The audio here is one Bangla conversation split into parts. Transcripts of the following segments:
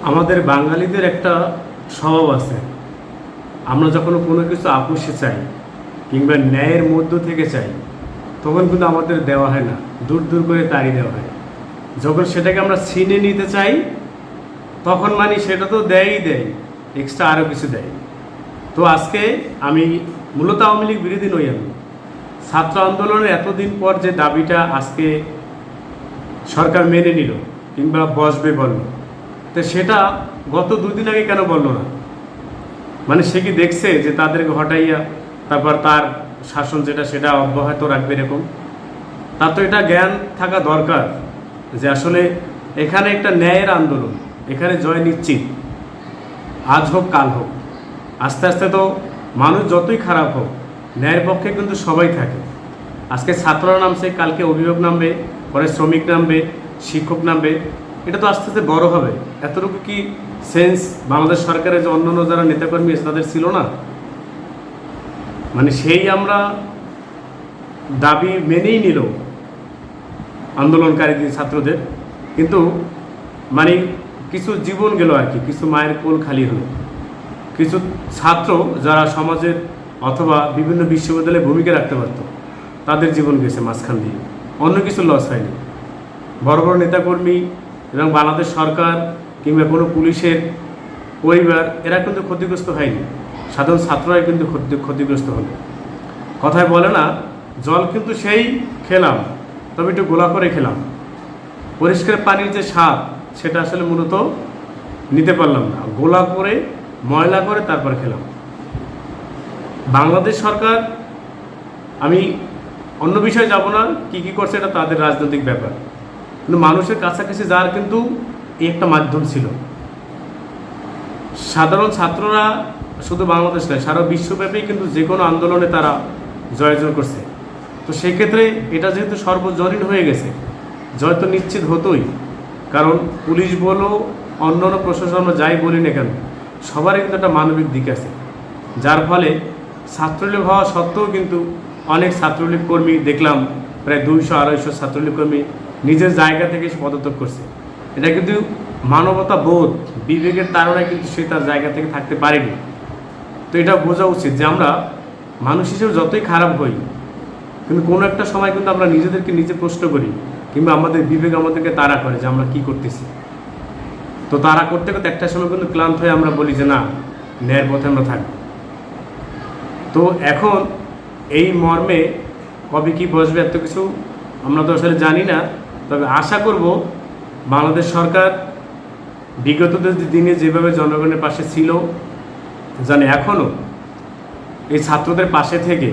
আমাদের বাঙালিদের একটা স্বভাব আছে। আমরা যখন কোনো কিছু আপোষে চাই কিংবা ন্যায়ের মধ্য থেকে চাই, তখন কিন্তু আমাদের দেওয়া হয় না, দূর দূর করে তাড়িয়ে দেওয়া হয়। যখন সেটাকে আমরা ছিনে নিতে চাই, তখন মানে সেটা তো দেয়ই দেয়, এক্সট্রা আরও কিছু দেয়। তো আজকে আমি মূলত আওয়ামী লীগ বিরোধী নই। আমি ছাত্র আন্দোলনের এতদিন পর যে দাবিটা আজকে সরকার মেনে নিল কিংবা বসবে বলল, তো সেটা গত দুদিন আগে কেন বললো না? মানে সে কি দেখছে যে তাদেরকে হটাইয়া তারপর তার শাসন যেটা সেটা অব্যাহত রাখবে এরকম? তার তো এটা জ্ঞান থাকা দরকার যে আসলে এখানে একটা ন্যায়ের আন্দোলন, এখানে জয় নিশ্চিত। আজ হোক কাল হোক, আস্তে আস্তে তো মানুষ যতই খারাপ হোক, ন্যায়ের পক্ষে কিন্তু সবাই থাকে। আজকে ছাত্ররা নামছে, কালকে অভিভাবক নামবে, পরে শ্রমিক নামবে, শিক্ষক নামবে। এটা তো আস্তে আস্তে বড় হবে। এতটুকু কি সেন্স বাংলাদেশ সরকারের যে অন্যান্য যারা নেতাকর্মী আছে তাদের ছিল না? মানে সেই আমরা দাবি মেনেই নিল আন্দোলনকারীদের, ছাত্রদের, কিন্তু মানে কিছু জীবন গেল আর কি, কিছু মায়ের কোল খালি হলো, কিছু ছাত্র যারা সমাজের অথবা বিভিন্ন বিশ্ববিদ্যালয়ে ভূমিকা রাখতে পারত তাদের জীবন গেছে মাঝখান দিয়ে, অন্য কিছু লস হয়নি। বড় বড় নেতাকর্মী এবং বাংলাদেশ সরকার কিংবা কোনো পুলিশের পরিবার এরা কিন্তু ক্ষতিগ্রস্ত হয়নি, সাধারণ ছাত্ররাই কিন্তু ক্ষতিগ্রস্ত হলো। কথায় বলে না, জল কিন্তু সেই খেলাম, তবে একটু গোলা করে খেলাম, পরিষ্কার পানির যে স্বাদ সেটা আসলে মূলত নিতে পারলাম না, গোলা করে ময়লা করে তারপর খেলাম। বাংলাদেশ সরকার, আমি অন্য বিষয়ে যাব না, কি করছে এটা তাদের রাজনৈতিক ব্যাপার, কিন্তু মানুষের কাছাকাছি যার কিন্তু এই একটা মাধ্যম ছিল। সাধারণ ছাত্ররা শুধু বাংলাদেশ নয়, সারা বিশ্বব্যাপী কিন্তু যে কোনো আন্দোলনে তারা জয়জন করছে। তো সেক্ষেত্রে এটা যেহেতু সর্বজনীন হয়ে গেছে, জয় তো নিশ্চিত হতোই। কারণ পুলিশ বলো, অন্যান্য প্রশাসন যাই বলি না কেন, সবারই কিন্তু একটা মানবিক দিক আছে, যার ফলে ছাত্রলীগ হওয়া সত্ত্বেও কিন্তু অনেক ছাত্রলীগ কর্মী দেখলাম, প্রায় 200-250 ছাত্রলীগ কর্মী নিজের জায়গা থেকে পদত্যাগ করছে। এটা কিন্তু মানবতা বোধ, বিবেকের তাড়নায় কিন্তু সে তার জায়গা থেকে থাকতে পারেনি। তো এটা বোঝা উচিত যে আমরা মানুষ হিসেবে যতই খারাপ হই, কিন্তু কোনো একটা সময় কিন্তু আমরা নিজেদেরকে নিজে প্রশ্ন করি, কিংবা আমাদের বিবেক আমাদেরকে তাড়া করে যে আমরা কি করতেছি। তো তাড়া করতে করতে একটা সময় কিন্তু ক্লান্ত হয়ে আমরা বলি যে না, ন্যায়ের পথে আমরা থাকবো। তো এখন এই মর্মে কবে কি বসবে এত কিছু আমরা তো আসলে জানি না। তবে আশা করব বাংলাদেশ সরকার বিগত দিনে যেভাবে জনগণের পাশে ছিল, জানে এখনও এই ছাত্রদের পাশে থেকে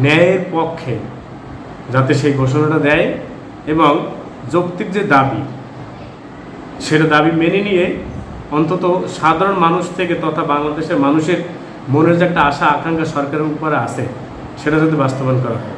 ন্যায়ের পক্ষে যাতে সেই ঘোষণাটা দেয় এবং যৌক্তিক যে দাবি সেটা দাবি মেনে নিয়ে অন্তত সাধারণ মানুষ থেকে তথা বাংলাদেশের মানুষের মনের যে একটা আশা আকাঙ্ক্ষা সরকারের উপরে আছে, সেটা যাতে বাস্তবায়ন করা হয়।